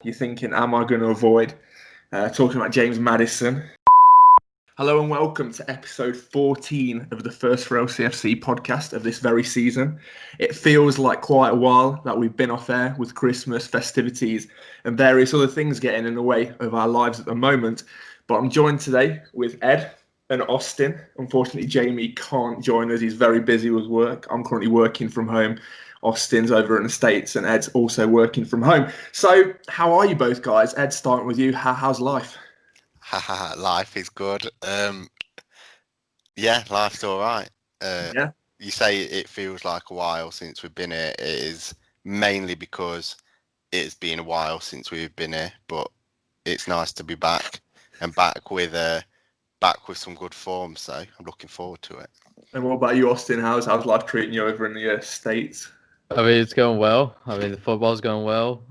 You're thinking, am I going to avoid talking about James Madison? Hello and welcome to episode 14 of the First4LCFC podcast of this very season. It feels like quite a while that we've been off air with Christmas, festivities, and various other things getting in the way of our lives at the moment. But I'm joined today with Ed and Austin. Unfortunately, Jamie can't join us. He's very busy with work. I'm currently working from home. Austin's over in the States and Ed's also working from home. So how are you both, guys? Ed, starting with you. How's life? Life is good. Yeah, life's all right. Yeah. You say it feels like a while since we've been here. It is mainly because it's been a while since we've been here, but it's nice to be back and back with some good form. So I'm looking forward to it. And what about you, Austin? How's life treating you over in the States? It's going well. The football's going well.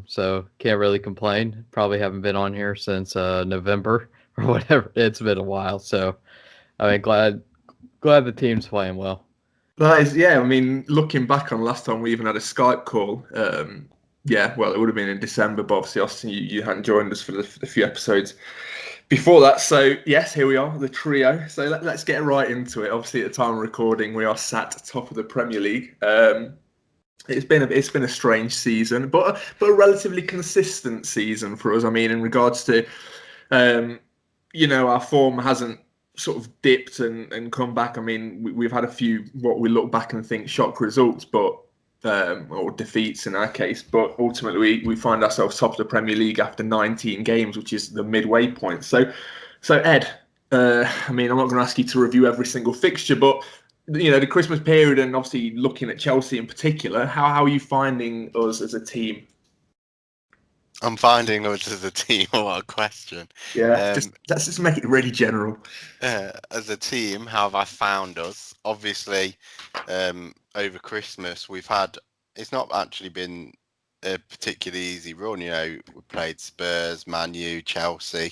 So can't really complain. Probably haven't been on here since November or whatever. It's been a while. So, glad the team's playing well. That is, yeah. I mean, looking back on last time we even had a Skype call. Well, it would have been in December, but obviously, Austin, you hadn't joined us for the few episodes before that. So, yes, here we are, the trio. So let's get right into it. Obviously, at the time of recording, we are sat top of the Premier League. It's been a strange season, but a relatively consistent season for us. I mean, in regards to, our form hasn't sort of dipped and come back. I mean, we've had a few what we look back and think shock results, but or defeats in our case. But ultimately, we find ourselves top of the Premier League after 19 games, which is the midway point. So Ed, I mean, I'm not going to ask you to review every single fixture, but the Christmas period and obviously looking at Chelsea in particular, how are you finding us as a team? I'm finding us as a team. What a question. Yeah, let's just make it really general. As a team, how have I found us? Obviously, over Christmas, it's not actually been a particularly easy run. We played Spurs, Man U, Chelsea, a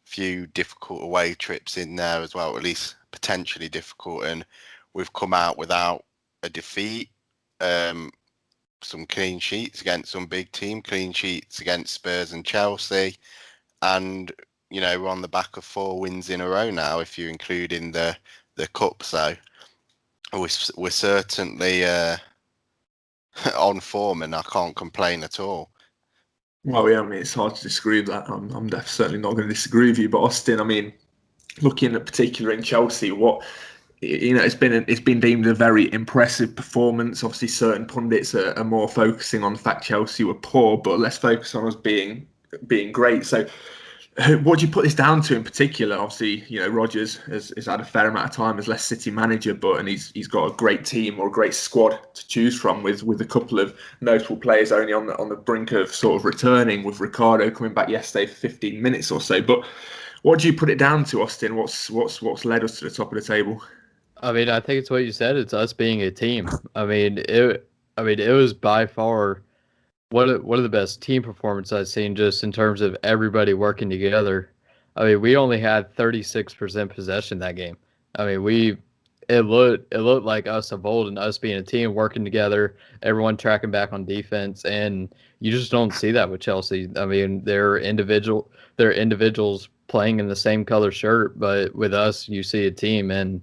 few difficult away trips in there as well, at least potentially difficult, and we've come out without a defeat, some clean sheets against some big team, clean sheets against Spurs and Chelsea, and we're on the back of 4 wins in a row now, if you include in the cup. So we're certainly on form, and I can't complain at all. Well, yeah, I mean, it's hard to disagree with that. I'm certainly not going to disagree with you. But Austin, I mean, looking at particular in Chelsea, it's been deemed a very impressive performance. Obviously, certain pundits are more focusing on the fact Chelsea were poor, but let's focus on us being great. So, what do you put this down to in particular? Obviously, Rodgers has had a fair amount of time as Leicester City manager, and he's got a great team or a great squad to choose from with a couple of notable players only on the brink of sort of returning, with Ricardo coming back yesterday for 15 minutes or so. But what do you put it down to, Austin? What's led us to the top of the table? I think it's what you said. It's us being a team. It was by far one of the best team performances I've seen, just in terms of everybody working together. We only had 36% possession that game. It looked like us of old, and us being a team working together, everyone tracking back on defense, and you just don't see that with Chelsea. They're individuals playing in the same color shirt, but with us, you see a team, and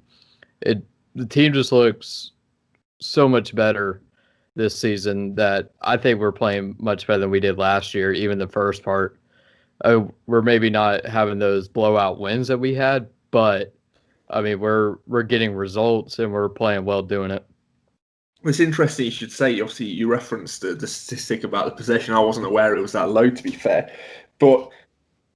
the team just looks so much better this season that I think we're playing much better than we did last year. Even the first part, we're maybe not having those blowout wins that we had, but we're getting results and we're playing well doing it. Well, it's interesting you should say. Obviously, you referenced the statistic about the possession. I wasn't aware it was that low, to be fair, but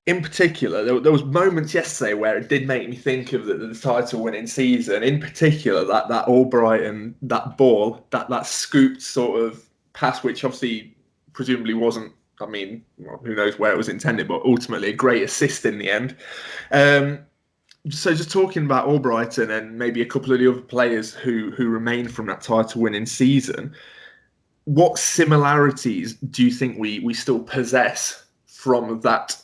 in particular, there was moments yesterday where it did make me think of the title-winning season. In particular, that Albrighton, that ball, that scooped sort of pass, which obviously presumably wasn't. I mean, who knows where it was intended, but ultimately a great assist in the end. So just talking about Albrighton and maybe a couple of the other players who remain from that title-winning season, what similarities do you think we still possess from that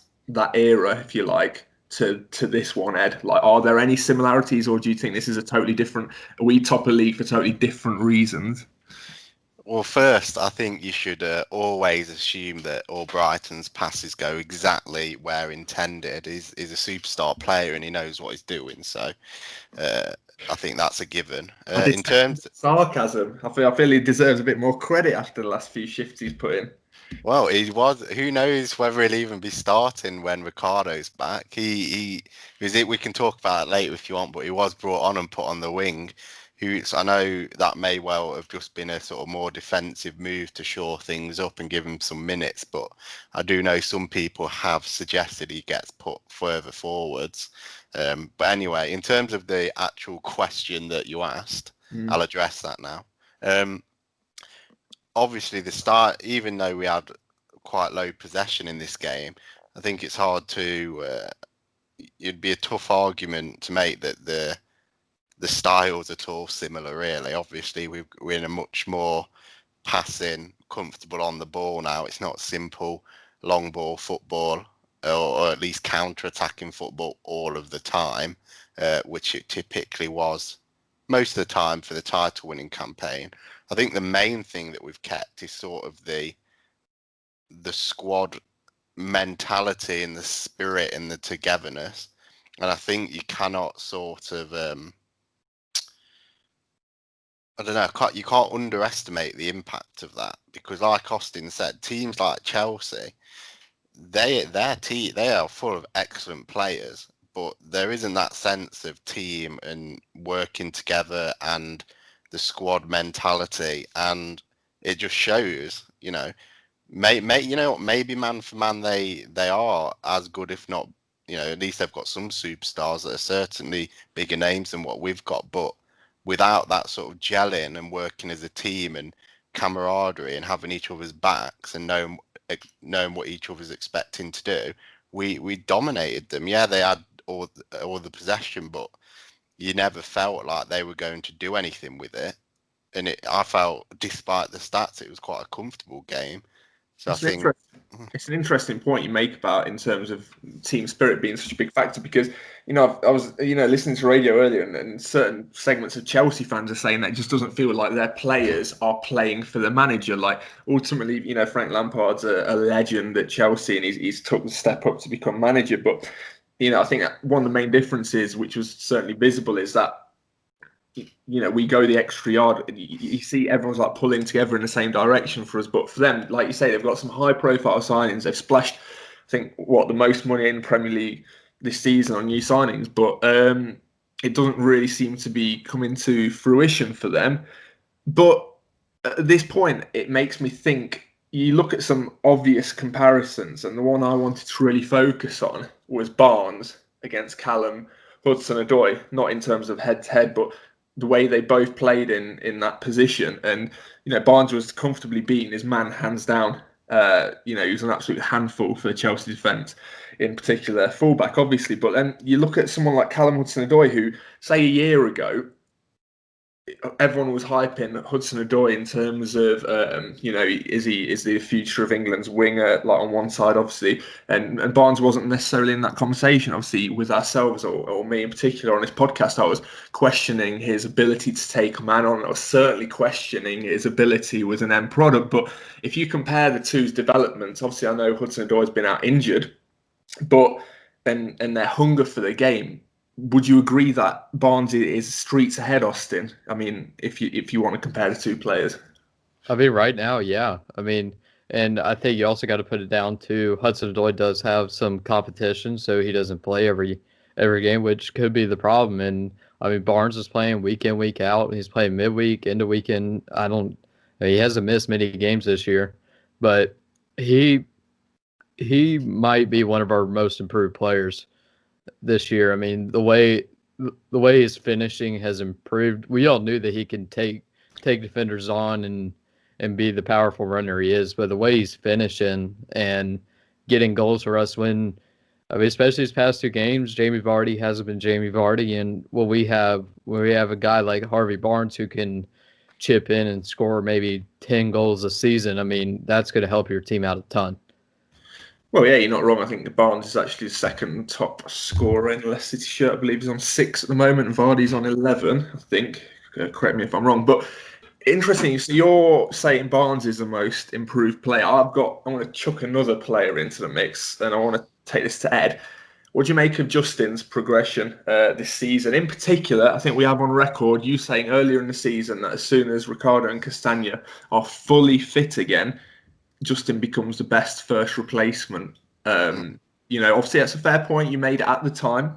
era, if you like, to this one, Ed? Like, are there any similarities, or do you think this is a totally different? Are we top of the league for totally different reasons? Well, first, I think you should always assume that all Brighton's passes go exactly where intended. He's a superstar player and he knows what he's doing. So I think that's a given. In terms sarcasm, I feel he deserves a bit more credit after the last few shifts he's put in. Well, he was. Who knows whether he'll even be starting when Ricardo's back? We can talk about it later if you want, but he was brought on and put on the wing. I know that may well have just been a sort of more defensive move to shore things up and give him some minutes, but I do know some people have suggested he gets put further forwards. But anyway, in terms of the actual question that you asked, I'll address that now. Obviously, the start, even though we had quite low possession in this game, I think it's hard to. It'd be a tough argument to make that the styles at all similar. Really, obviously, we're in a much more passing, comfortable on the ball now. It's not simple long ball football, or at least counter-attacking football all of the time, which it typically was most of the time for the title-winning campaign. I think the main thing that we've kept is sort of the squad mentality and the spirit and the togetherness. And I think you cannot sort of, I don't know, you can't underestimate the impact of that, because like Austin said, teams like Chelsea, they are full of excellent players, but there isn't that sense of team and working together and the squad mentality, and it just shows, you know, maybe man for man they are as good, if not, you know, at least they've got some superstars that are certainly bigger names than what we've got, but without that sort of gelling and working as a team and camaraderie and having each other's backs and knowing what each other's expecting to do, we dominated them. Yeah, they had all the possession, but you never felt like they were going to do anything with it. And I felt, despite the stats, it was quite a comfortable game. So it's an interesting point you make about in terms of team spirit being such a big factor, because, you know, I was, you know, listening to radio earlier, and certain segments of Chelsea fans are saying that it just doesn't feel like their players are playing for the manager. Like, ultimately, you know, Frank Lampard's a legend at Chelsea, and he's took the step up to become manager. But, you know, I think one of the main differences, which was certainly visible, is that, you know, we go the extra yard. You see everyone's like pulling together in the same direction for us. But for them, like you say, they've got some high profile signings. They've splashed, I think, the most money in Premier League this season on new signings. But it doesn't really seem to be coming to fruition for them. But at this point, it makes me think, you look at some obvious comparisons, and the one I wanted to really focus on was Barnes against Callum Hudson-Odoi, not in terms of head-to-head, but the way they both played in that position. And, you know, Barnes was comfortably beating his man hands down. You know, he was an absolute handful for the Chelsea defence, in particular fullback, obviously. But then you look at someone like Callum Hudson-Odoi, who, say, a year ago, everyone was hyping Hudson-Odoi in terms of, you know, is the future of England's winger, like on one side, obviously, and Barnes wasn't necessarily in that conversation. Obviously, with ourselves, or me in particular on this podcast, I was questioning his ability to take a man on. I was certainly questioning his ability with an end product. But if you compare the two's developments, obviously I know Hudson-Odoi's been out injured, but and their hunger for the game, would you agree that Barnes is streets ahead, Austin? I mean, if you want to compare the two players. I mean, right now, yeah. I mean, and I think you also got to put it down to Hudson-Odoi does have some competition, so he doesn't play every game, which could be the problem. And I mean, Barnes is playing week in, week out. He's playing midweek into weekend. He hasn't missed many games this year, but he might be one of our most improved players this year. I mean, the way his finishing has improved. We all knew that he can take defenders on and be the powerful runner he is, but the way he's finishing and getting goals for us when, I mean, especially these past two games, Jamie Vardy hasn't been Jamie Vardy, and when we have a guy like Harvey Barnes who can chip in and score maybe 10 goals a season, I mean, that's going to help your team out a ton. Well, yeah, you're not wrong. I think Barnes is actually the second top scorer in the Leicester City shirt. I believe he's on 6 at the moment, and Vardy's on 11, I think. Correct me if I'm wrong. But Interesting. So you're saying Barnes is the most improved player. I want to chuck another player into the mix, and I want to take this to Ed. What do you make of Justin's progression this season? In particular, I think we have on record you saying earlier in the season that as soon as Ricardo and Castagna are fully fit again, Justin becomes the best first replacement. Obviously that's a fair point you made at the time.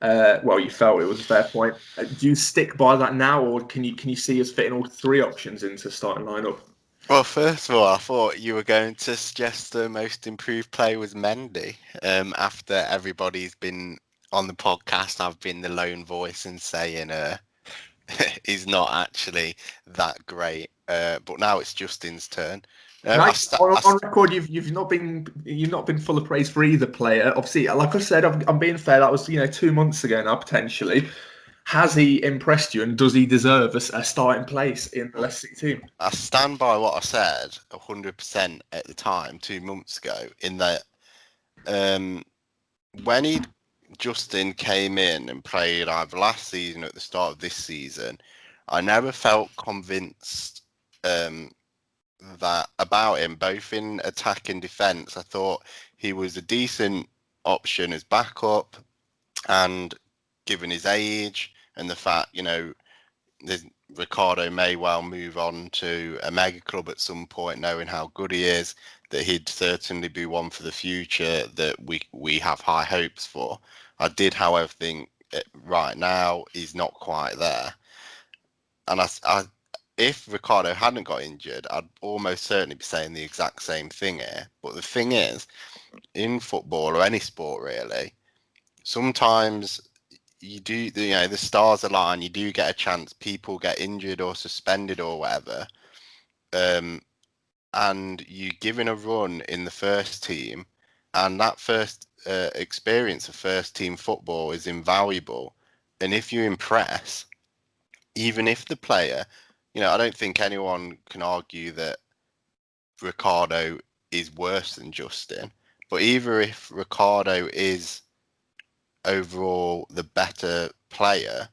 You felt it was a fair point. Do you stick by that now, or can you see us fitting all three options into starting lineup? Well, first of all, I thought you were going to suggest the most improved player was Mendy. After everybody's been on the podcast, I've been the lone voice and saying he's not actually that great. But now it's Justin's turn. On record, you've not been full of praise for either player. Obviously, like I said, I'm being fair. That was 2 months ago now potentially. Has he impressed you, and does he deserve a starting place in the Leicester City team? I stand by what I said 100% at the time 2 months ago. In that, when Justin came in and played either last season or at the start of this season, I never felt convinced that about him, both in attack and defence. I thought he was a decent option as backup, and given his age and the fact, Ricardo may well move on to a mega club at some point, knowing how good he is, that he'd certainly be one for the future that we have high hopes for. I did, however, think right now he's not quite there. And if Ricardo hadn't got injured, I'd almost certainly be saying the exact same thing here. But the thing is, in football or any sport really, sometimes you do, the stars align, you do get a chance, people get injured or suspended or whatever, and you're given a run in the first team, and that first experience of first team football is invaluable. And if you impress, even if the player, I don't think anyone can argue that Ricardo is worse than Justin, but even if Ricardo is overall the better player,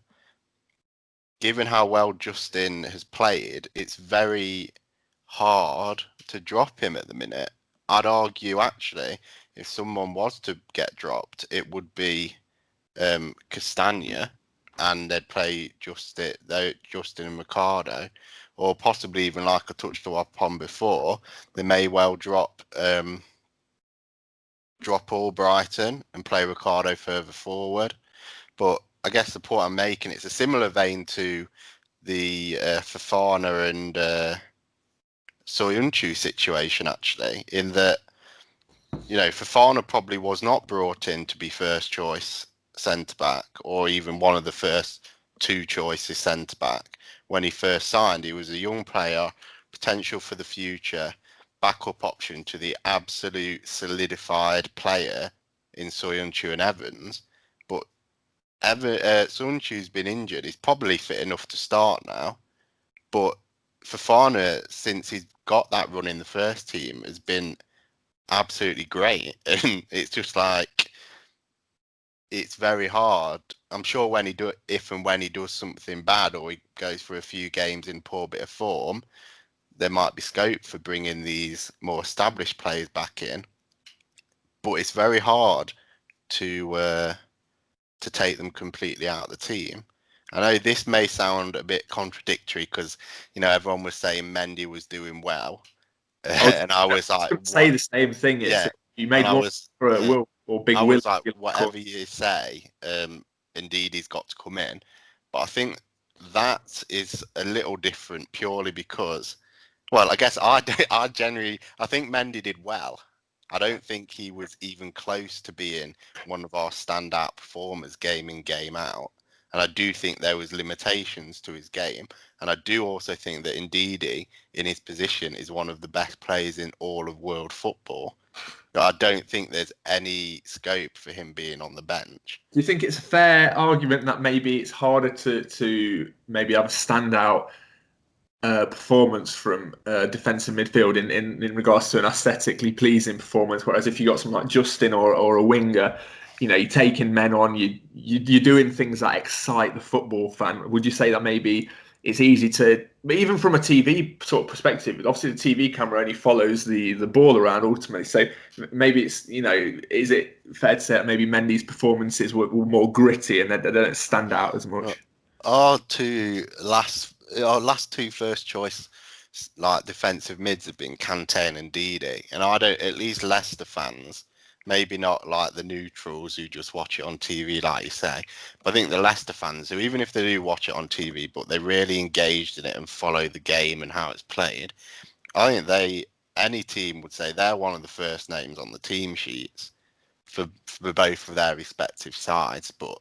given how well Justin has played, it's very hard to drop him at the minute. I'd argue, actually, if someone was to get dropped, it would be Castagna, and they'd play Justin and Ricardo, or possibly even, like I touched upon before, they may well drop Albrighton and play Ricardo further forward. But I guess the point I'm making, it's a similar vein to the Fofana and Soyuncu situation, actually, in that, Fofana probably was not brought in to be first choice centre-back, or even one of the first two choices centre-back. When he first signed, he was a young player, potential for the future, backup option to the absolute solidified player in Soyuncu and Evans. But Soyuncu's been injured. He's probably fit enough to start now. But Fofana, since he's got that run in the first team, has been absolutely great. And it's just like, it's very hard. I'm sure if and when he does something bad, or he goes for a few games in poor bit of form, there might be scope for bringing these more established players back in. But it's very hard to take them completely out of the team. I know this may sound a bit contradictory because, everyone was saying Mendy was doing well. And I was like... say the same thing. Yeah. You made one for a Will or Big Will. I was like, whatever you say, indeed he's got to come in. But I think that is a little different purely because... Well, I guess I think Mendy did well. I don't think he was even close to being one of our standout performers game in, game out. And I do think there was limitations to his game. And I do also think that Ndidi, in his position, is one of the best players in all of world football. But I don't think there's any scope for him being on the bench. Do you think it's a fair argument that maybe it's harder to maybe have a standout performance from defensive midfield in regards to an aesthetically pleasing performance, whereas if you got someone like Justin or a winger, you're taking men on, you're doing things that excite the football fan? Would you say that maybe it's easy to But even from a TV sort of perspective, obviously the TV camera only follows the ball around ultimately. So maybe it's, is it fair to say that maybe Mendy's performances were more gritty and they don't stand out as much? Our last two first choice like defensive mids have been Kante and Ndidi, and at least Leicester fans, maybe not like the neutrals who just watch it on TV, like you say, but I think the Leicester fans who, even if they do watch it on TV, but they're really engaged in it and follow the game and how it's played, I think any team would say they're one of the first names on the team sheets for both of their respective sides. But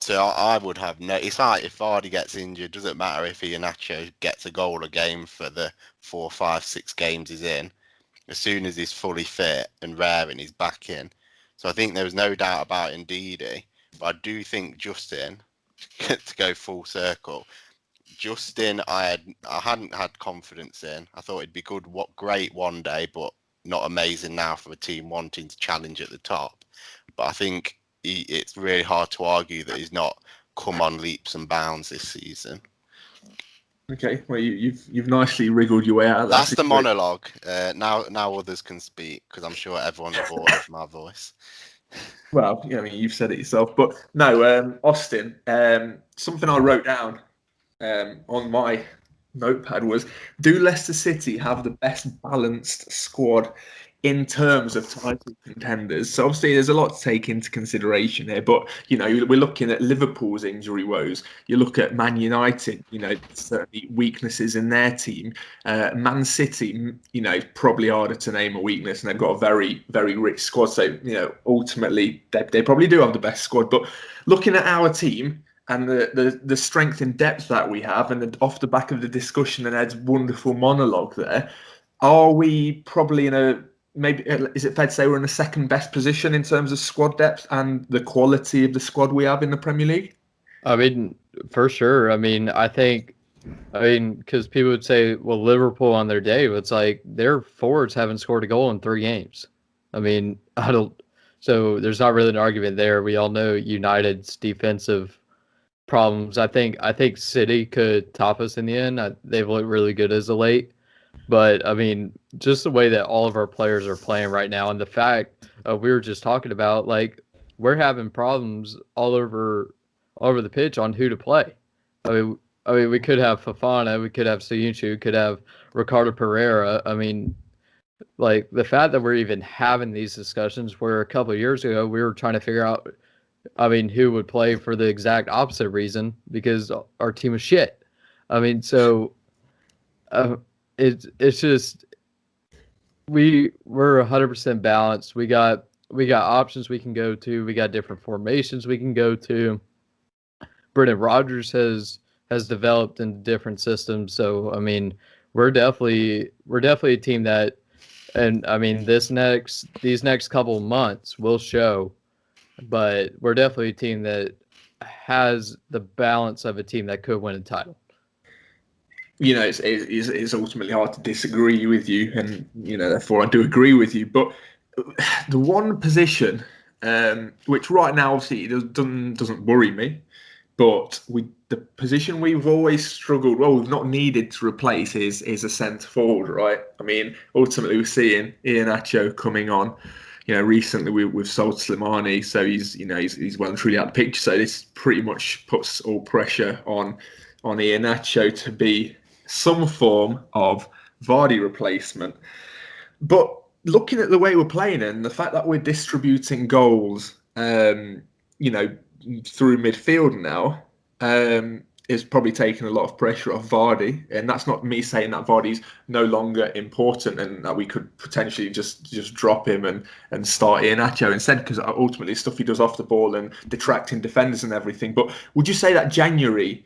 so I would have no. It's like if Vardy gets injured, doesn't matter if Nacho gets a goal a game for the 4, 5, 6 games he's in. As soon as he's fully fit and raring, he's back in. So I think there was no doubt about Ndidi. But I do think Justin, to go full circle, Justin, I hadn't had confidence in. I thought he'd be great one day, but not amazing now for a team wanting to challenge at the top. But I think it's really hard to argue that he's not come on leaps and bounds this season. Okay, well, you've nicely wriggled your way out of that. That's the monologue. Now others can speak, because I'm sure everyone's bored of my voice. Well, you've said it yourself. But no, Austin, something I wrote down on my notepad was, do Leicester City have the best balanced squad in terms of title contenders? So obviously there's a lot to take into consideration here, but we're looking at Liverpool's injury woes. You look at Man United, certainly weaknesses in their team. Man City, probably harder to name a weakness, and they've got a very, very rich squad. So ultimately they probably do have the best squad. But looking at our team and the strength and depth that we have, and off the back of the discussion and Ed's wonderful monologue there, are we probably is it fair to say we're in the second best position in terms of squad depth and the quality of the squad we have in the Premier League? I mean, for sure. Because people would say, well, Liverpool on their day, it's like their forwards haven't scored a goal in 3 games. So there's not really an argument there. We all know United's defensive problems. I think City could top us in the end. They've looked really good as of late. But, just the way that all of our players are playing right now, and the fact we were just talking about, like, we're having problems all over the pitch on who to play. We could have Fofana, we could have Soyuncu, we could have Ricardo Pereira. Like, the fact that we're even having these discussions, where a couple of years ago we were trying to figure out, who would play for the exact opposite reason, because our team is shit. It's just we're 100% balanced. We got options we can go to. We got different formations we can go to. Brendan Rodgers has developed in different systems. So we're definitely a team that, and these next couple of months will show, but we're definitely a team that has the balance of a team that could win a title. It's ultimately hard to disagree with you, and therefore I do agree with you. But the one position, which right now obviously doesn't worry me, but the position we've always struggled, we've not needed to replace is a centre forward, right? Ultimately we're seeing Nacho coming on. Recently we've sold Slimani, so he's well and truly out of the picture. So this pretty much puts all pressure on Nacho to be some form of Vardy replacement. But looking at the way we're playing and the fact that we're distributing goals, through midfield now, is probably taking a lot of pressure off Vardy. And that's not me saying that Vardy's no longer important and that we could potentially just drop him and start Nacho instead, because ultimately stuff he does off the ball and detracting defenders and everything. But would you say that January,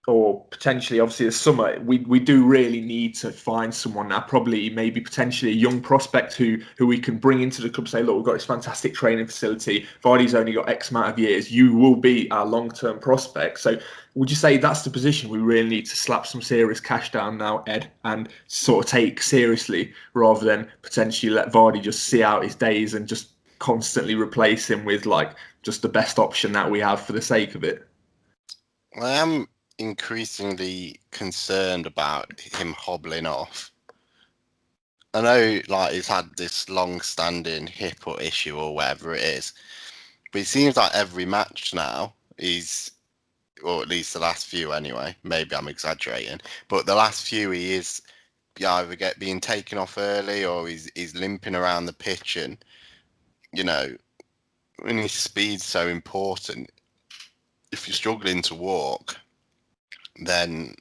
or potentially obviously the summer, we do really need to find someone now, probably maybe potentially a young prospect who we can bring into the club, say, look, we've got this fantastic training facility, Vardy's only got X amount of years, you will be our long-term prospect. So would you say that's the position we really need to slap some serious cash down now, Ed, and sort of take seriously, rather than potentially let Vardy just see out his days and just constantly replace him with like just the best option that we have for the sake of it? increasingly concerned about him hobbling off. I know, like, he's had this long-standing hip or issue or whatever it is, but it seems like every match now or at least the last few anyway. Maybe I'm exaggerating, but the last few he is either being taken off early or he's limping around the pitch, and when his speed's so important, if you're struggling to walk, then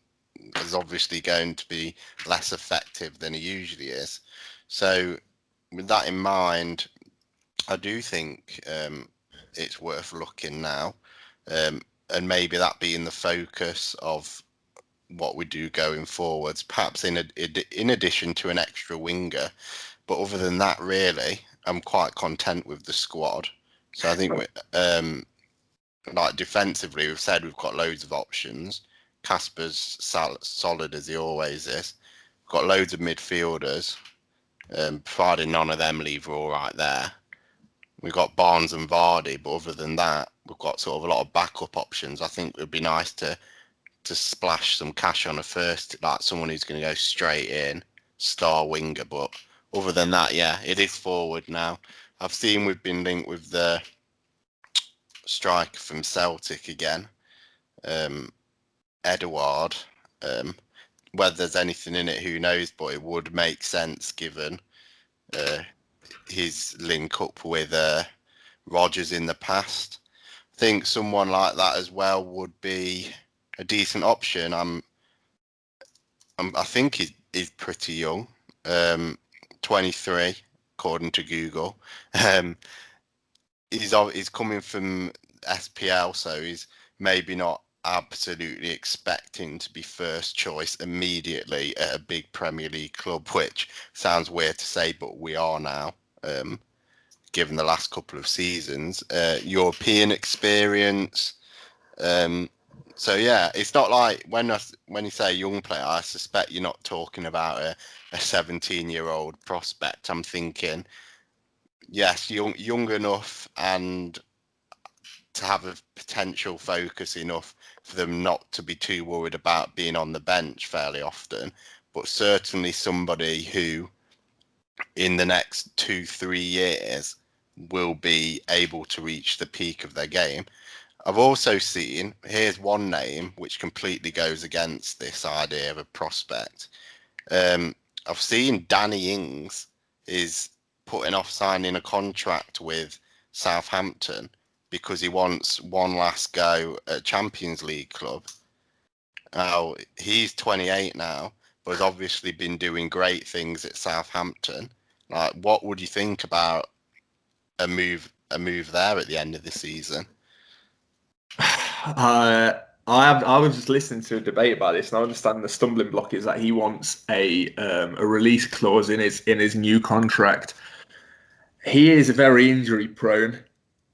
is obviously going to be less effective than he usually is. So with that in mind, I do think it's worth looking now, and maybe that being the focus of what we do going forwards, perhaps in addition to an extra winger. But other than that, really, I'm quite content with the squad. So I think like defensively, we've said we've got loads of options. Casper's solid as he always is. We've got loads of midfielders, providing none of them leave all right there. We've got Barnes and Vardy, but other than that, we've got sort of a lot of backup options. I think it would be nice to splash some cash on a first, like someone who's going to go straight in, star winger. But other than that, yeah, it is forward now. I've seen we've been linked with the striker from Celtic again, Edouard. Whether there's anything in it, who knows, but it would make sense given his link up with Rodgers in the past. I think someone like that as well would be a decent option. I think he's pretty young, 23 according to Google. He's coming from SPL, so he's maybe not absolutely expecting to be first choice immediately at a big Premier League club, which sounds weird to say, but we are now, given the last couple of seasons. European experience. So yeah, it's not like when you say young player, I suspect you're not talking about a 17-year-old prospect. I'm thinking, yes, young enough and to have a potential focus enough for them not to be too worried about being on the bench fairly often, but certainly somebody who in the next 2-3 years will be able to reach the peak of their game. I've also seen, here's one name which completely goes against this idea of a prospect. I've seen Danny Ings is putting off signing a contract with Southampton because he wants one last go at Champions League club. Now, he's 28 now, but has obviously been doing great things at Southampton. Like, what would you think about a move there at the end of the season? I was just listening to a debate about this, and I understand the stumbling block is that he wants a release clause in his new contract. He is very injury prone,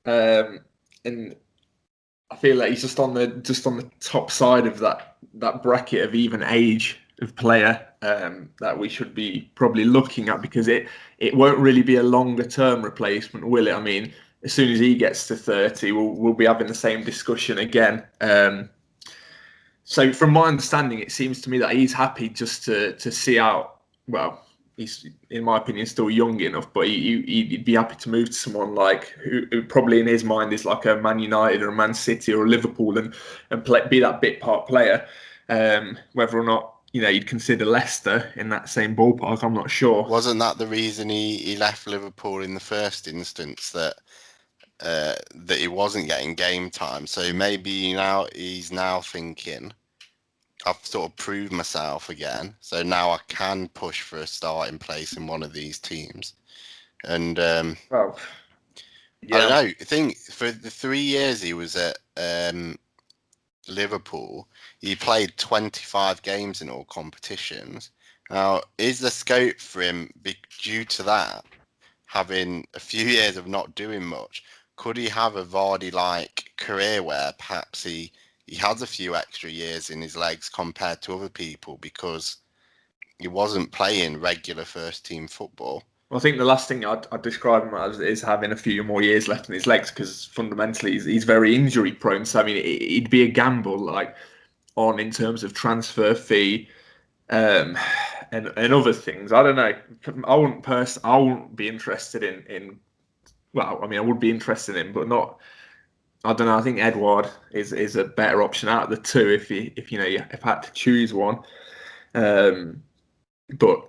and I feel like he's just on the top side of that bracket of even age of player that we should be probably looking at, because it won't really be a longer term replacement, will it? I mean, as soon as he gets to 30, we'll be having the same discussion again. So from my understanding, it seems to me that he's happy just to see out. Well, he's, in my opinion, still young enough, but he'd be happy to move to someone like who probably in his mind is like a Man United or a Man City or a Liverpool and be that bit part player. Whether or not you'd consider Leicester in that same ballpark, I'm not sure. Wasn't that the reason he left Liverpool in the first instance, that he wasn't getting game time? So maybe he's now thinking, I've sort of proved myself again, so now I can push for a starting place in one of these teams. And I don't know. I think for the 3 years he was at Liverpool, he played 25 games in all competitions. Now, is there scope for him, due to that, having a few years of not doing much? Could he have a Vardy-like career where perhaps he has a few extra years in his legs compared to other people because he wasn't playing regular first-team football? Well, I think the last thing I'd describe him as is having a few more years left in his legs, because fundamentally he's very injury prone. So, I mean, it'd be a gamble. Like, on in terms of transfer fee and other things. I don't know. I wouldn't be interested in. Well, I mean, I would be interested in, but not. I don't know. I think Edouard is a better option out of the two if I had to choose one. But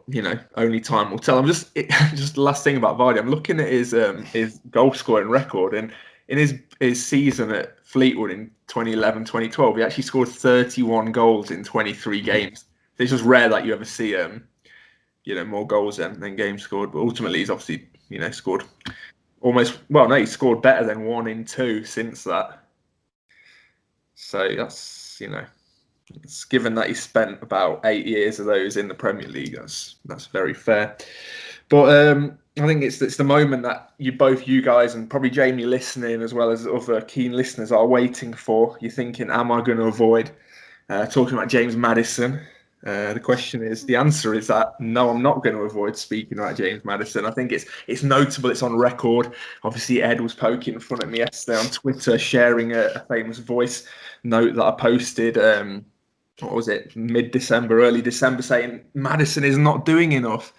only time will tell. Just the last thing about Vardy. I'm looking at his goal scoring record, and in his season at Fleetwood in 2011, 2012, he actually scored 31 goals in 23 games. It's just rare that you ever see more goals than games scored. But ultimately, he's obviously scored he scored better than 1 in 2 since that. So that's it's given that he spent about 8 years of those in the Premier League. That's very fair. But I think it's the moment that you guys and probably Jamie listening as well as other keen listeners are waiting for. You're thinking, am I going to avoid talking about James Madison? The answer is that no, I'm not going to avoid speaking about James Madison. I think it's notable, it's on record. Obviously, Ed was poking fun at me yesterday on Twitter, sharing a famous voice note that I posted. What was it? Mid-December, early December, saying Madison is not doing enough.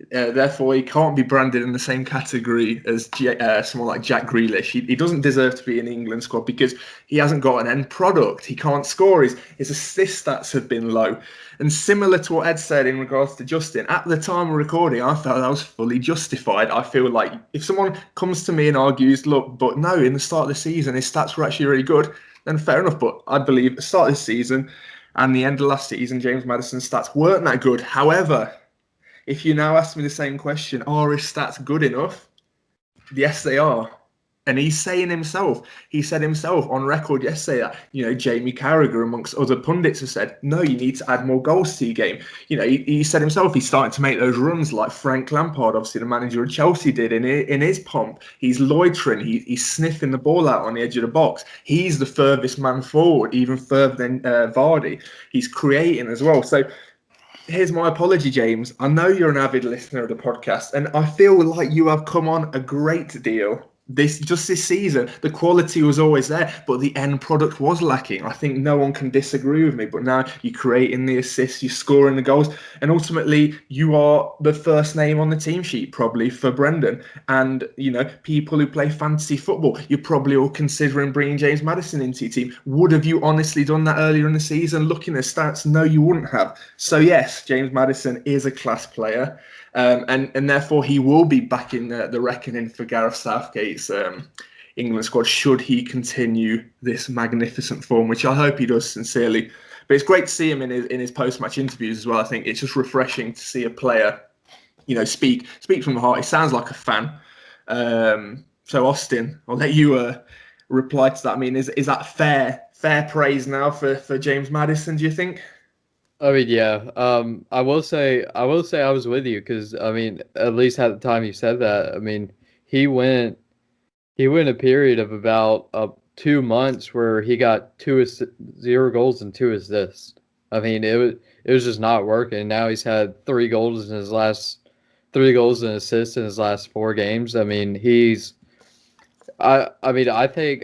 Therefore, he can't be branded in the same category as someone like Jack Grealish. He doesn't deserve to be in the England squad because he hasn't got an end product. He can't score. His assist stats have been low. And similar to what Ed said in regards to Justin, at the time of recording, I felt that was fully justified. I feel like if someone comes to me and argues, look, but no, in the start of the season, his stats were actually really good, then fair enough. But I believe at the start of the season and the end of last season, James Madison's stats weren't that good. However, if you now ask me the same question, are his stats good enough? Yes, they are. And he said himself on record yesterday that, Jamie Carragher amongst other pundits have said, no, you need to add more goals to your game. He said himself he's starting to make those runs like Frank Lampard, obviously the manager of Chelsea, did in his pomp. He's loitering. He's sniffing the ball out on the edge of the box. He's the furthest man forward, even further than Vardy. He's creating as well. So here's my apology, James. I know you're an avid listener of the podcast, and I feel like you have come on a great deal. This season, the quality was always there, but the end product was lacking. I think no one can disagree with me. But now you're creating the assists, you're scoring the goals, and ultimately you are the first name on the team sheet probably for Brendan. And people who play fantasy football, you're probably all considering bringing James Madison into your team. Would have you honestly done that earlier in the season? Looking at stats, no, you wouldn't have. So yes, James Madison is a class player. And therefore he will be back in the reckoning for Gareth Southgate's England squad should he continue this magnificent form, which I hope he does sincerely. But it's great to see him in his post-match interviews as well. I think it's just refreshing to see a player, speak from the heart. He sounds like a fan. So Austin, I'll let you reply to that. I mean, is that fair praise now for James Madison, do you think? I mean, yeah. I will say I was with you because I mean, at least at the time you said that, I mean, he went a period of about 2 months where he got 0 goals and 2 assists. I mean, it was just not working. Now he's had 3 goals and assists in his last 4 games. I mean, I think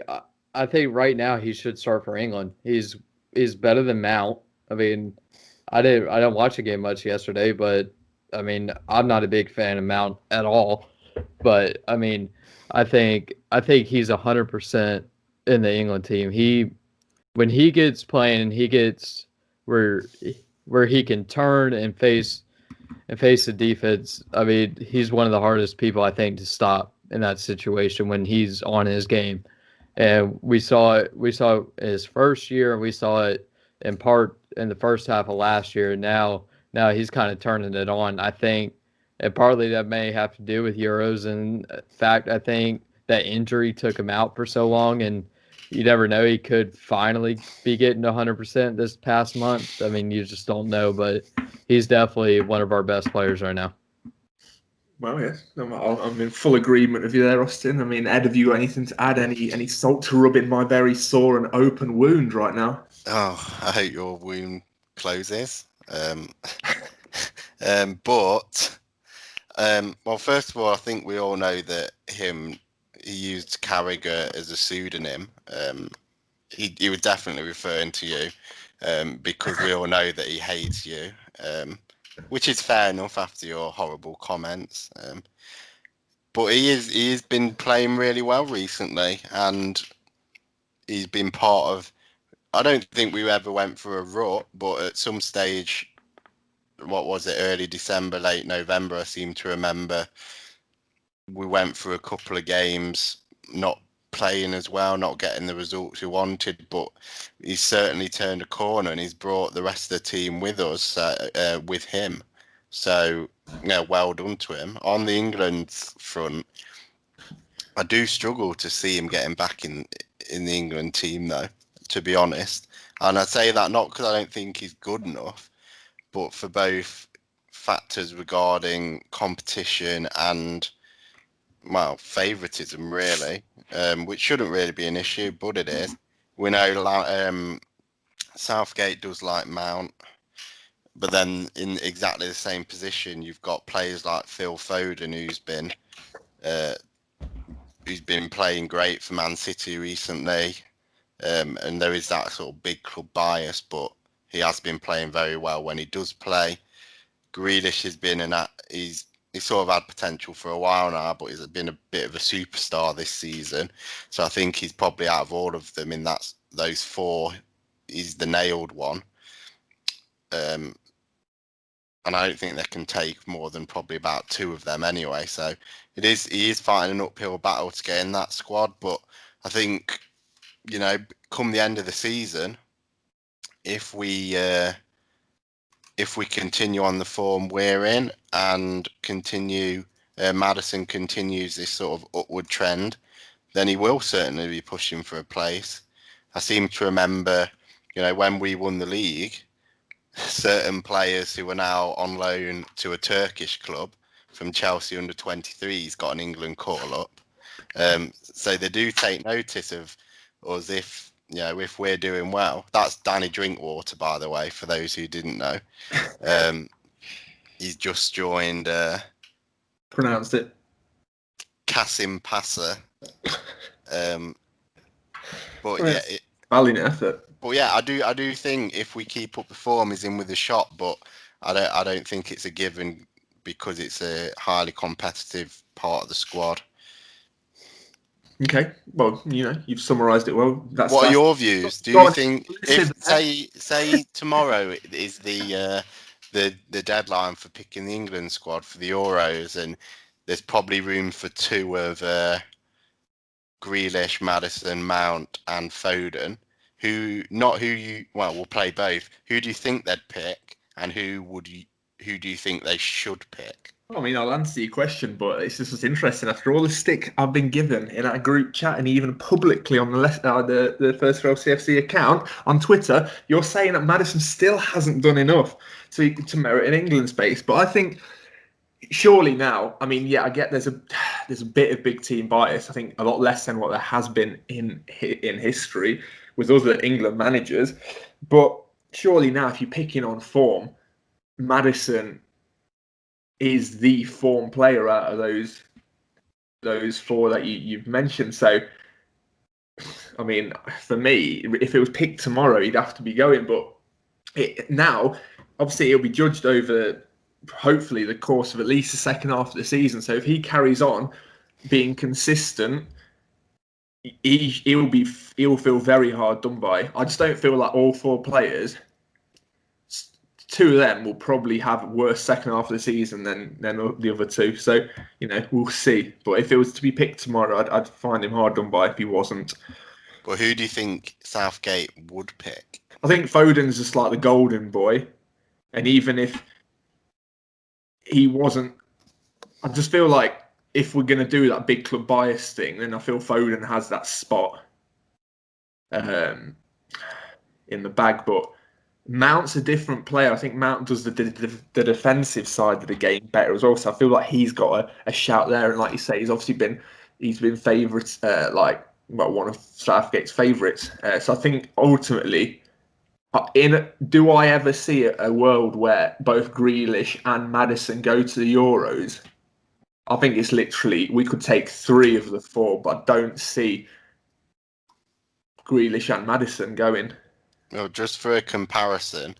right now he should start for England. He's better than Mount. I mean, I didn't watch the game much yesterday, but I mean, I'm not a big fan of Mount at all. But I mean, I think he's 100% in the England team. When he gets playing, he gets where he can turn and face the defense. I mean, he's one of the hardest people I think to stop in that situation when he's on his game. And we saw it his first year, and we saw it in part in the first half of last year. Now he's kind of turning it on. I think, and partly that may have to do with Euros. And in fact, I think that injury took him out for so long, and you never know, he could finally be getting to 100% this past month. I mean, you just don't know, but he's definitely one of our best players right now. Well, yes, I'm in full agreement with you there, Austin. I mean, Ed, have you got anything to add? Any salt to rub in my very sore and open wound right now? Oh, I hope your wound closes. Well, first of all, I think we all know that he used Carragher as a pseudonym. he was definitely referring to you, because we all know that he hates you, which is fair enough after your horrible comments. But he's been playing really well recently, and he's been part of. I don't think we ever went for a rut, but at some stage, what was it, early December, late November, I seem to remember, we went through a couple of games not playing as well, not getting the results we wanted, but he's certainly turned a corner and he's brought the rest of the team with us, with him. So, yeah, well done to him. On the England front, I do struggle to see him getting back in the England team, though, to be honest. And I say that not because I don't think he's good enough, but for both factors regarding competition and, well, favouritism, really, which shouldn't really be an issue, but it is. We know Southgate does like Mount, but then in exactly the same position, you've got players like Phil Foden, who's been playing great for Man City recently, and there is that sort of big club bias, but he has been playing very well when he does play. Grealish has been he's sort of had potential for a while now, but he's been a bit of a superstar this season. So I think he's probably out of all of them in those four, he's the nailed one. And I don't think they can take more than probably about two of them anyway. So he is fighting an uphill battle to get in that squad. But I think, come the end of the season, if we continue on the form we're in and Madison continues this sort of upward trend, then he will certainly be pushing for a place. I seem to remember, when we won the league, certain players who are now on loan to a Turkish club from Chelsea under 23s got an England call up. So they do take notice of us if we're doing well. That's Danny Drinkwater, by the way, for those who didn't know. He's just joined. Pronounced it. Kasim Passer. But yeah, valiant effort. But yeah, I do think if we keep up the form, he's in with a shot. But I don't think it's a given because it's a highly competitive part of the squad. Okay, well, you've summarised it well. What are your views? Do you think if say tomorrow is the deadline for picking the England squad for the Euros, and there's probably room for two of Grealish, Madison, Mount, and Foden. We'll play both. Who do you think they'd pick, and who do you think they should pick? I mean, I'll answer your question, but it's just interesting. After all the stick I've been given in our group chat and even publicly on the First4LCFC account on Twitter, you're saying that Madison still hasn't done enough to merit an England space. But I think surely now, I mean, yeah, I get there's a bit of big team bias. I think a lot less than what there has been in history with other England managers. But surely now, if you're picking on form, Madison is the form player out of those four that you've mentioned. So, I mean, for me, if it was picked tomorrow, he'd have to be going. But now, obviously, he'll be judged over, hopefully, the course of at least the second half of the season. So if he carries on being consistent, he'll feel very hard done by. I just don't feel like all four players, two of them will probably have a worse second half of the season than the other two. So, we'll see. But if it was to be picked tomorrow, I'd find him hard done by if he wasn't. Well, who do you think Southgate would pick? I think Foden's just like the golden boy. And even if he wasn't, I just feel like if we're going to do that big club bias thing, then I feel Foden has that spot in the bag. But Mount's a different player. I think Mount does the defensive side of the game better as well. So I feel like he's got a shout there. And like you say, he's obviously been favourite, one of Southgate's favourites. So I think ultimately, do I ever see a world where both Grealish and Madison go to the Euros? I think it's literally, we could take three of the four, but I don't see Grealish and Madison going. Well, just for a comparison,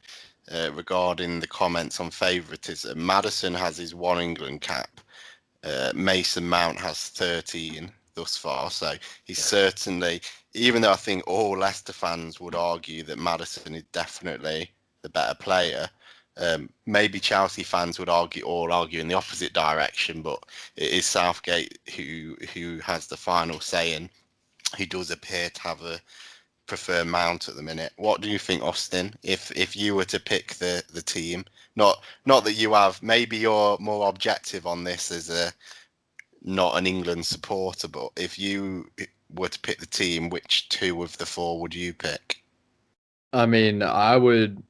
regarding the comments on favouritism, Madison has his 1 England cap. Mason Mount has 13 thus far, so he's certainly, even though I think all Leicester fans would argue that Madison is definitely the better player, maybe Chelsea fans would argue in the opposite direction, but it is Southgate who has the final say, and he does appear to have a prefer Mount at the minute. What do you think, Austin? If you were to pick the team, not that you have, maybe you're more objective on this as a not an England supporter, but if you were to pick the team, which 2 of the 4 would you pick? I mean, I would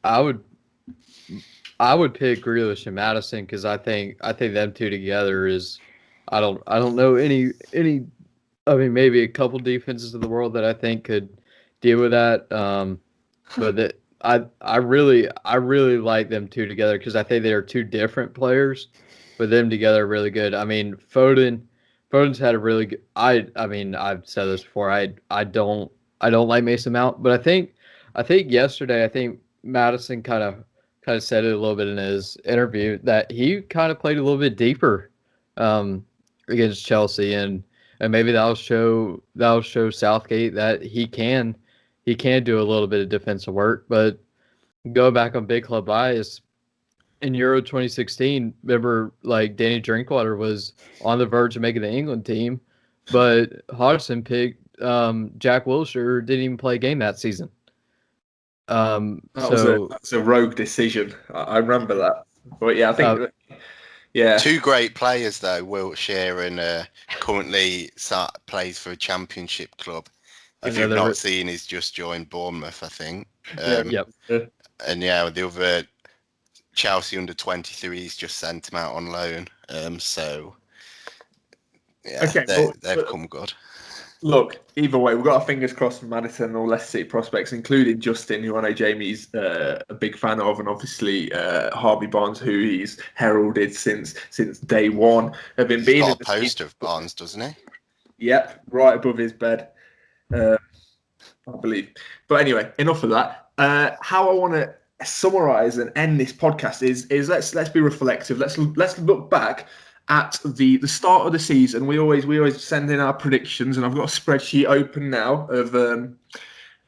pick Grealish and Madison because I think them two together is I don't know any I mean maybe a couple defenses in the world that I think could deal with that. But I really like them two together because I think they are 2 different players, but them together are really good. I mean Foden's had a really good. I mean I've said this before. I don't like Mason Mount, but I think yesterday Madison kind of said it a little bit in his interview that he kind of played a little bit deeper against Chelsea, and maybe that'll show Southgate that he can do a little bit of defensive work. But go back on big club bias in Euro 2016. Remember, like Danny Drinkwater was on the verge of making the England team, but Hodgson picked Jack Wilshere, didn't even play a game that season. That's a rogue decision. I remember that. But yeah, I think yeah. 2 great players though, Wiltshire and currently plays for a championship club. If you've not seen, he's just joined Bournemouth, I think. Yep. And yeah, the other Chelsea under 23s just sent him out on loan. So yeah, okay, they've come good. Look, either way, we've got our fingers crossed for Madison or Leicester City prospects, including Justin, who I know Jamie's a big fan of, and obviously Harvey Barnes, who he's heralded since day one. Have been being got a poster of Barnes, doesn't he? Yep, right above his bed, I believe. But anyway, enough of that. How I want to summarise and end this podcast is let's be reflective. Let's look back at the start of the season. We always send in our predictions, and I've got a spreadsheet open now of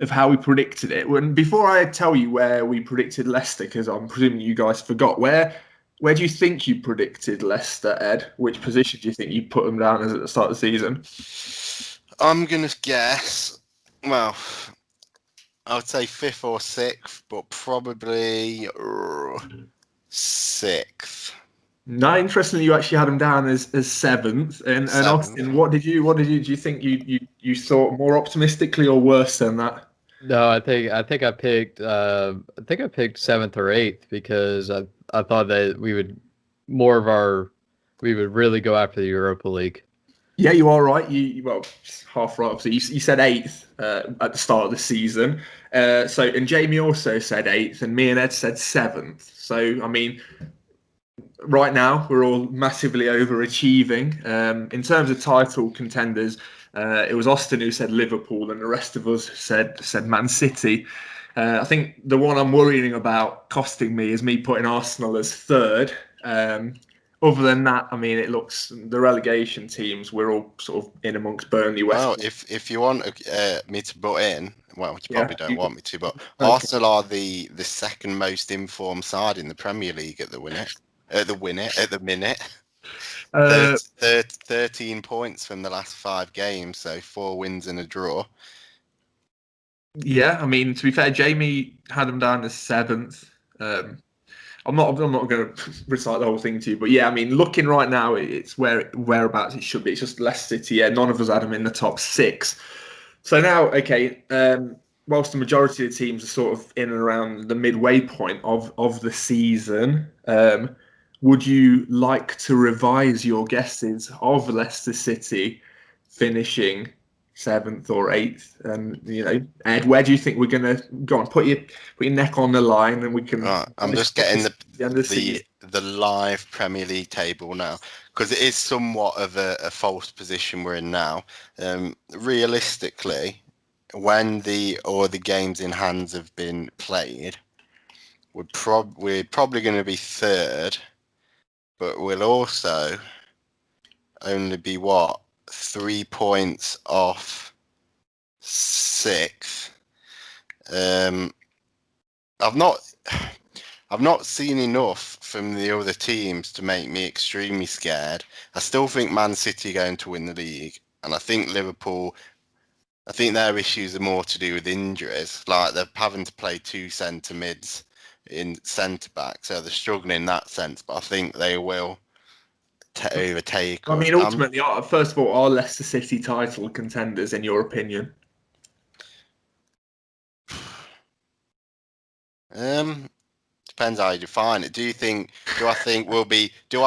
how we predicted it. Before I tell you where we predicted Leicester, because I'm presuming you guys forgot, where do you think you predicted Leicester, Ed? Which position do you think you put them down as at the start of the season? I'm gonna guess. Well, I would say 5th or 6th, but probably 6th. No, interestingly, you actually had them down as 7th. And Austin, what did you do you think you thought more optimistically or worse than that? No, I think I picked 7th or 8th because I thought that we would really go after the Europa League. Yeah, you are right. Well, half right. Obviously, you said 8th at the start of the season. And Jamie also said 8th, and me and Ed said 7th. So I mean, right now we're all massively overachieving. In terms of title contenders, it was Austin who said Liverpool, and the rest of us said Man City. I think the one I'm worrying about costing me is me putting Arsenal as 3rd. Other than that, I mean, it looks the relegation teams. We're all sort of in amongst Burnley, West. Well, if you want me to butt in, well, you probably don't want me to, but okay. Arsenal are the second most informed side in the Premier League at the minute. 13 points from the last 5 games, so 4 wins and a draw. Yeah, I mean, to be fair, Jamie had them down as 7th. I'm not going to recite the whole thing to you, but yeah, I mean, looking right now, it's whereabouts it should be. It's just Leicester City. Yeah, none of us had them in the top 6. So now, okay, whilst the majority of the teams are sort of in and around the midway point of the season, would you like to revise your guesses of Leicester City finishing 7th or 8th? And Ed, where do you think we're going to go on? Put your neck on the line, and we can. I'm just getting the live Premier League table now, because it is somewhat of a false position we're in now. Realistically, when all the games in hands have been played, we're probably going to be third, but we'll also only be 3 points off sixth. I've not seen enough from the other teams to make me extremely scared. I still think Man City are going to win the league, and I think Liverpool. I think their issues are more to do with injuries. Like they're having to play 2 centre mids in centre back, so they're struggling in that sense. But I think they will overtake I us. mean, ultimately, first of all, are Leicester City title contenders in your opinion? Depends how you define it. Do I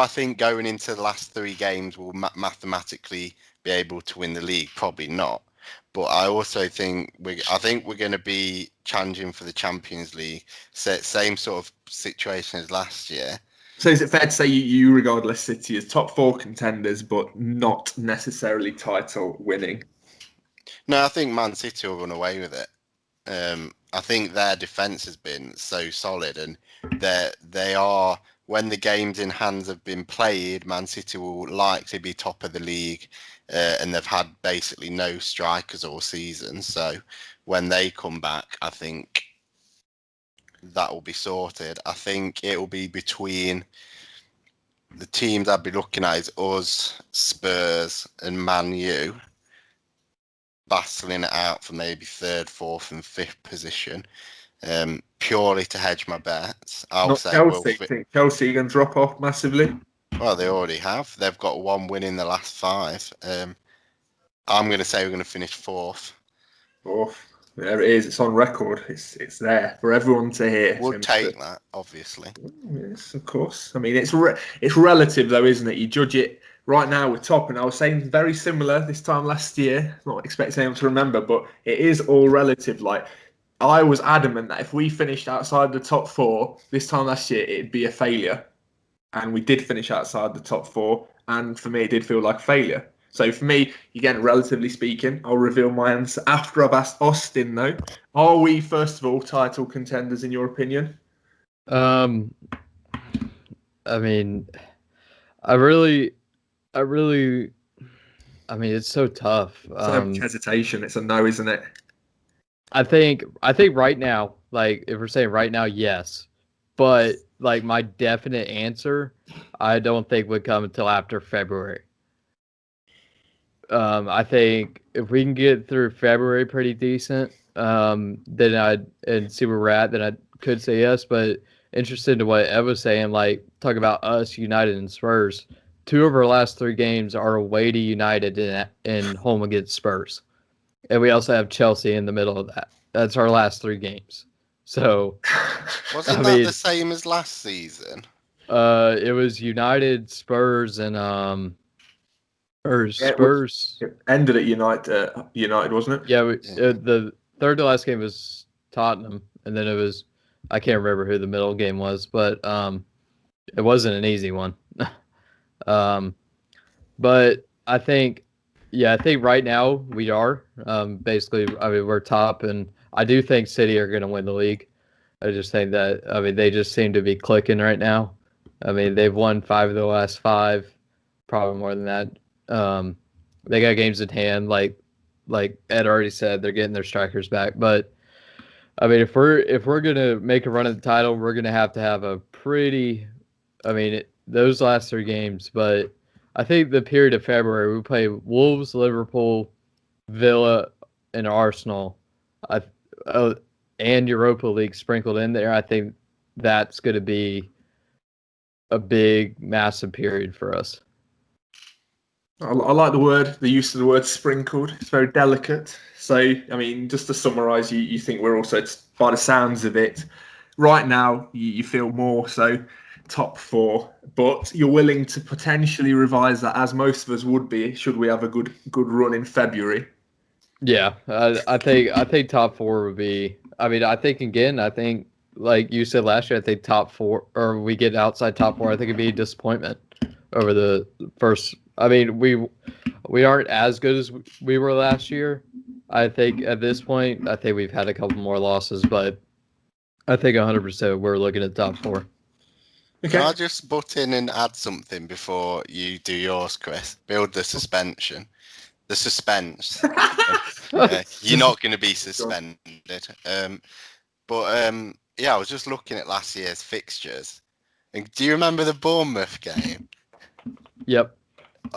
think going into the last 3 games we'll mathematically be able to win the league? Probably not. But I also think we're going to be challenging for the Champions League. Same sort of situation as last year. So is it fair to say you regard Leicester City as top 4 contenders, but not necessarily title winning? No, I think Man City will run away with it. I think their defence has been so solid, and they are, when the games in hands have been played, Man City will likely be top of the league, and they've had basically no strikers all season. So when they come back, I think that will be sorted. I think it will be between the teams I'd be looking at is us, Spurs, and Man U, battling it out for maybe 3rd, 4th, and 5th position. Purely to hedge my bets. Not Chelsea. Think Chelsea are going to drop off massively? Well, they already have. They've got 1 win in the last 5. I'm going to say we're going to finish 4th. 4th. There it is. It's on record. It's there for everyone to hear. We'll take that, obviously. Yes, of course. I mean, it's relative though, isn't it? You judge it. Right now we're top, and I was saying very similar this time last year. Not expecting anyone to remember, but it is all relative. Like, I was adamant that if we finished outside the top 4 this time last year, it'd be a failure. And we did finish outside the top 4, and for me, it did feel like a failure. So for me, again, relatively speaking, I'll reveal my answer after I've asked Austin, though. Are we, first of all, title contenders in your opinion? I mean, I mean, it's so tough. So much hesitation. It's a no, isn't it? I think right now, like if we're saying right now, yes, but like my definite answer, I don't think would come until after February. I think if we can get through February pretty decent, then and see where we're at, then I could say yes. But interested in what Ev was saying, like talk about us, United and Spurs. 2 of our last 3 games are away to United and home against Spurs. And we also have Chelsea in the middle of that. That's our last 3 games. So wasn't that the same as last season? It was United, Spurs, and Spurs. It ended at United, wasn't it? Yeah, the third to last game was Tottenham, and then it was, I can't remember who the middle game was, but it wasn't an easy one. But I think right now we are basically. I mean, we're top, and I do think City are going to win the league. I just think that they just seem to be clicking right now. I mean, they've won 5 of the last 5, probably more than that. They got games in hand, like Ed already said, they're getting their strikers back. But I mean, if we're gonna make a run at the title, we're gonna have to have a pretty. I mean, those last 3 games, but I think the period of February we play Wolves, Liverpool, Villa, and Arsenal, and Europa League sprinkled in there. I think that's going to be a big, massive period for us. I like the use of the word sprinkled. It's very delicate. So, I mean, just to summarise, you think we're also, by the sounds of it, right now you feel more so top 4, but you're willing to potentially revise that, as most of us would be, should we have a good run in February. Yeah, I think top 4 would be. I mean, I think like you said last year, I think top 4, or we get outside top 4. I think it'd be a disappointment over the first. I mean, we aren't as good as we were last year, I think at this point, I think we've had a couple more losses, but I think 100% we're looking at top 4. Can Okay. I just butt in and add something before you do yours, Chris? Build the suspension. The suspense. You're not going to be suspended. Yeah, I was just looking at last year's fixtures. And do you remember the Bournemouth game? Yep.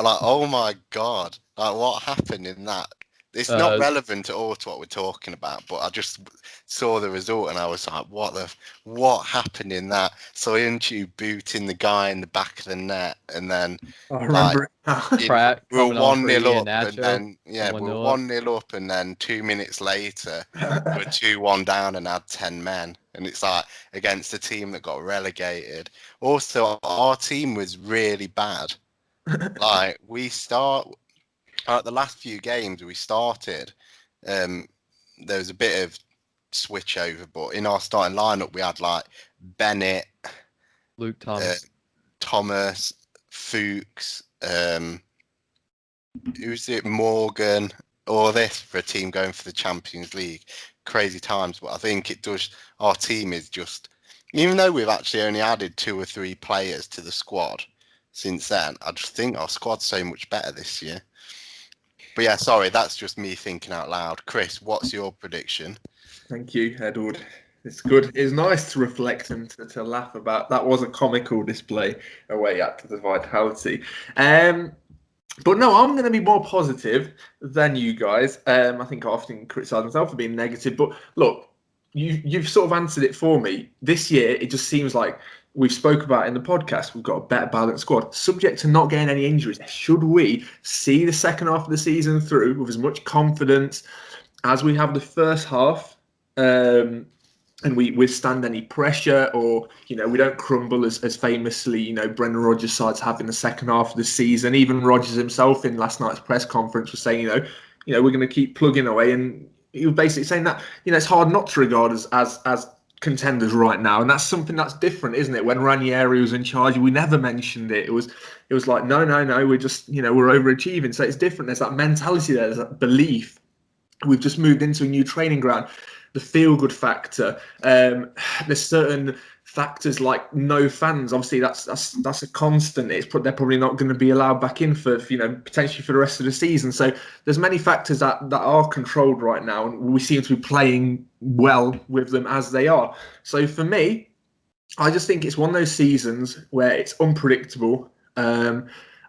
Like, oh my God. Like, what happened in that? It's not relevant at all to what we're talking about, but I just saw the result and I was like, what happened in that? Soyuncu booting the guy in the back of the net, and then I remember it now. Pratt we were coming on for 1-0 up, Nacho, and then we were 1-0 up, and then 2 minutes later we're 2-1 down and had 10 men, and it's like against a team that got relegated. Also, our team was really bad. Like the last few games we started, there was a bit of switch over, but in our starting lineup we had like Bennett, Luke Thomas, Fuchs, who's it, Morgan, all this for a team going for the Champions League. Crazy times, but I think it does. Our team is just, even though we've actually only added 2 or 3 players to the squad since then, I just think our squad's so much better this year. But yeah, sorry, that's just me thinking out loud. Chris, what's your prediction? Thank you, Edward. It's good. It's nice to reflect and to laugh about. That was a comical display away at the Vitality. But no, I'm going to be more positive than you guys. I think I often criticise myself for being negative. But look, you've sort of answered it for me. This year, it just seems like we've spoke about in the podcast, we've got a better balanced squad, subject to not getting any injuries. Should we see the second half of the season through with as much confidence as we have the first half, and we withstand any pressure, or we don't crumble as famously Brendan Rodgers' sides have in the second half of the season. Even Rodgers himself in last night's press conference was saying we're going to keep plugging away, and he was basically saying that it's hard not to regard us as contenders right now, and that's something that's different, isn't it? When Ranieri was in charge, we never mentioned it. It was like no, we're just we're overachieving. So it's different. There's that mentality there. There's that belief. We've just moved into a new training ground. The feel-good factor. There's certain factors like no fans. Obviously, that's a constant. They're probably not going to be allowed back in for potentially for the rest of the season. So there's many factors that are controlled right now, and we seem to be playing well with them as they are. So for me, I just think it's one of those seasons where it's unpredictable. I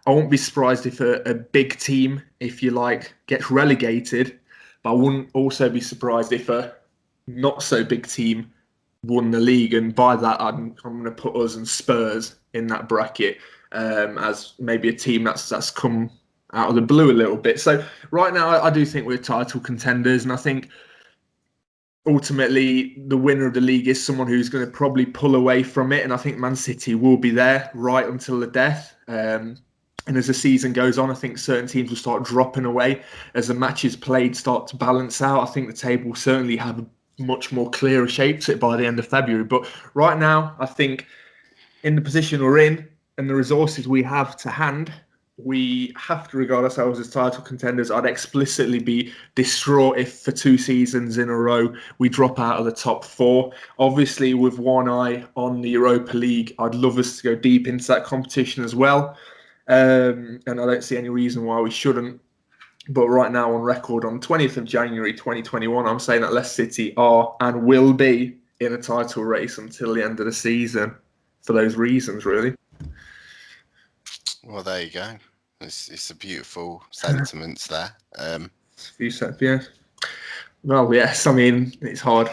won't be surprised if a big team, if you like, gets relegated, but I wouldn't also be surprised if a not so big team won the league, and by that I'm going to put us and Spurs in that bracket as maybe a team that's come out of the blue a little bit. So right now I do think we're title contenders, and I think ultimately the winner of the league is someone who's going to probably pull away from it, and I think Man City will be there right until the death. And as the season goes on, I think certain teams will start dropping away as the matches played start to balance out. I think the table will certainly have a much more clearer shape to it by the end of February. But right now, I think in the position we're in and the resources we have to hand, we have to regard ourselves as title contenders. I'd explicitly be distraught if for 2 seasons in a row we drop out of the top 4. Obviously, with one eye on the Europa League, I'd love us to go deep into that competition as well. And I don't see any reason why we shouldn't. But right now on record, on 20th of January 2021, I'm saying that Leicester City are and will be in a title race until the end of the season for those reasons, really. Well, there you go. It's a beautiful sentiments there. Yeah. Well, yes, I mean, it's hard.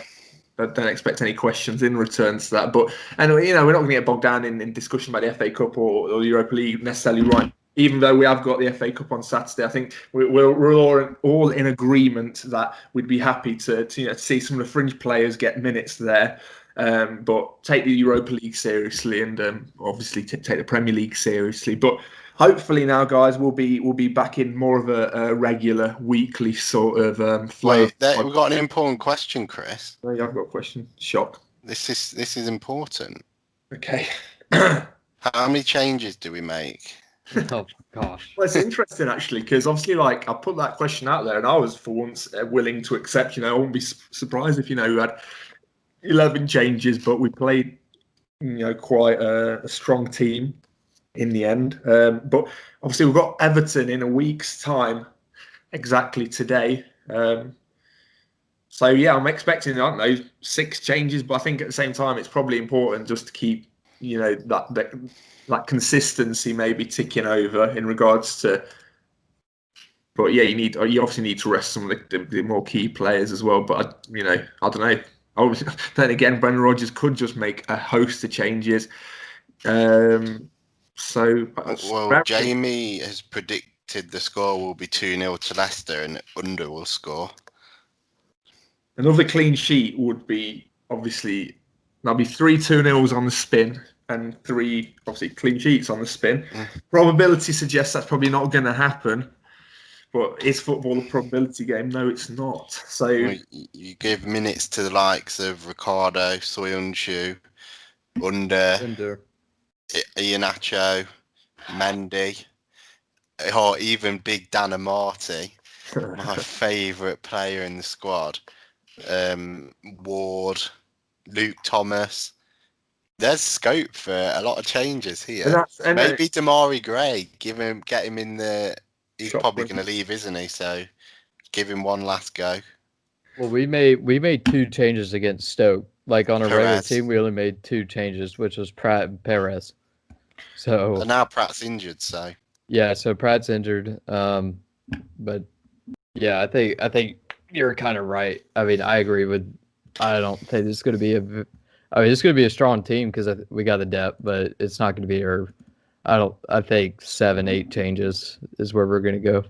I don't expect any questions in return to that. But anyway, we're not going to get bogged down in discussion about the FA Cup or the Europa League necessarily right. Even though we have got the FA Cup on Saturday, I think we're all in agreement that we'd be happy to see some of the fringe players get minutes there. But take the Europa League seriously, and obviously take the Premier League seriously. But hopefully now, guys, we'll be back in more of a regular weekly sort of flow. Wait, we've got an important question, Chris. Oh, yeah, I've got a question. Shock. This is important. Okay. How many changes do we make? Oh gosh. Well, it's interesting actually because obviously, like I put that question out there, and I was for once willing to accept. I wouldn't be surprised if we had 11 changes, but we played quite a strong team in the end. But obviously, we've got Everton in a week's time, exactly today. So yeah, I'm expecting, I don't know, 6 changes, but I think at the same time it's probably important just to keep that consistency maybe ticking over in regards to. But yeah, you obviously need to rest some of the more key players as well. But I don't know. Then again, Brendan Rodgers could just make a host of changes. Well, Jamie has predicted the score will be 2-0 to Leicester and under will score. Another clean sheet would be obviously there'll be 3 2-0s on the spin and 3 obviously clean sheets on the spin. Probability suggests that's probably not going to happen. But is football a probability game? No, it's not. So you give minutes to the likes of Ricardo, Soyuncu, under. Nacho, Mendy, or even Big Dan Amati, my favourite player in the squad. Ward, Luke Thomas. There's scope for a lot of changes here. Maybe Damari Gray, get him in the. He's probably going to leave, isn't he? So give him one last go. Well, we made 2 changes against Stoke. Like on a regular team, we only made 2 changes, which was Pratt and Perez. So and now Pratt's injured, so yeah. So Pratt's injured. But yeah, I think you're kind of right. I mean, I agree with. I don't think this is going to be it's going to be a strong team because we got the depth, but it's not going to be I think 7-8 changes is where we're going to go.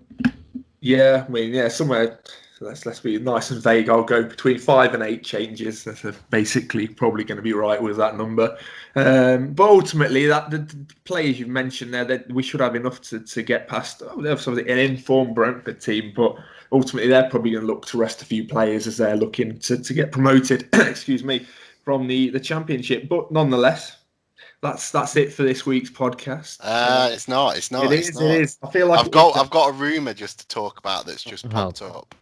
Yeah, I mean, somewhere. Let's be nice and vague. I'll go between 5 and 8 changes. That's basically probably going to be right with that number. But ultimately, the players you've mentioned there, that we should have enough to get past. They're an informed Brentford team, but ultimately they're probably going to look to rest a few players as they're looking to get promoted. Excuse me, from the Championship. But nonetheless, that's it for this week's podcast. It's not. It is. I feel like I've got a rumor just to talk about that's just popped up.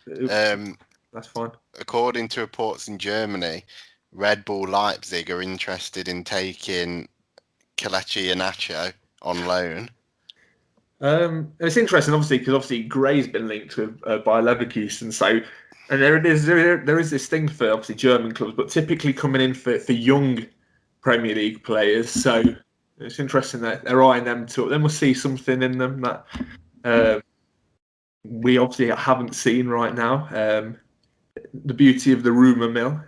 That's fine. According to reports in Germany, Red Bull Leipzig are interested in taking Kelechi and Nacho on loan. It's interesting, obviously, because Gray's been linked with by Leverkusen. So, and there is this thing for obviously German clubs, but typically coming in for young Premier League players. So it's interesting that they're eyeing them too. They must see something in them that we obviously haven't seen right now. The beauty of the rumour mill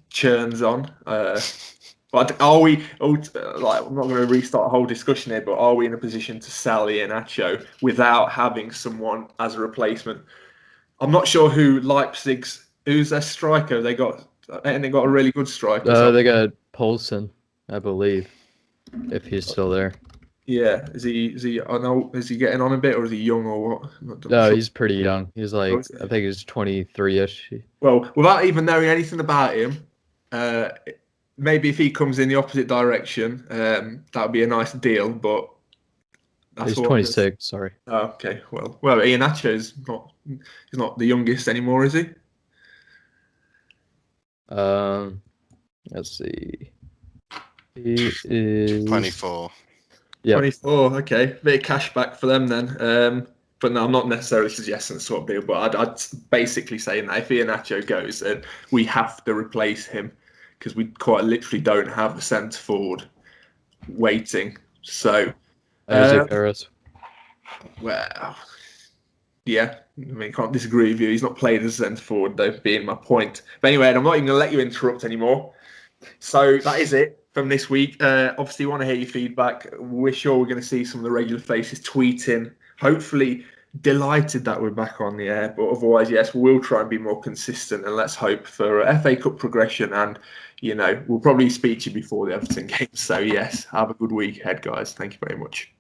churns on. But are we? I'm not going to restart a whole discussion here. But are we in a position to sell Nacho without having someone as a replacement? I'm not sure who's their striker. They got a really good striker. They got Poulsen, I believe, if he's still there. Yeah, is he? I know. Is he getting on a bit, or is he young, or what? No, he's pretty young. He's I think he's 23-ish. Well, without even knowing anything about him, maybe if he comes in the opposite direction, that would be a nice deal. But he's 26. Sorry. Oh, okay. Well, Iheanacho is not. He's not the youngest anymore, is he? Let's see. He is 24. Yeah, 24. Okay, bit of cash back for them then. But no, I'm not necessarily suggesting sort of deal. But I'd basically saying that if Iheanacho goes, then we have to replace him because we quite literally don't have a centre forward waiting. So, Paris. Well, yeah, I mean, can't disagree with you. He's not played as a centre forward, though, being my point. But anyway, I'm not even going to let you interrupt anymore. So that is it from this week. Obviously, want to hear your feedback. We're sure we're going to see some of the regular faces tweeting. Hopefully, delighted that we're back on the air. But otherwise, yes, we'll try and be more consistent. And let's hope for FA Cup progression. And, we'll probably speak to you before the Everton game. So, yes, have a good week ahead, guys. Thank you very much.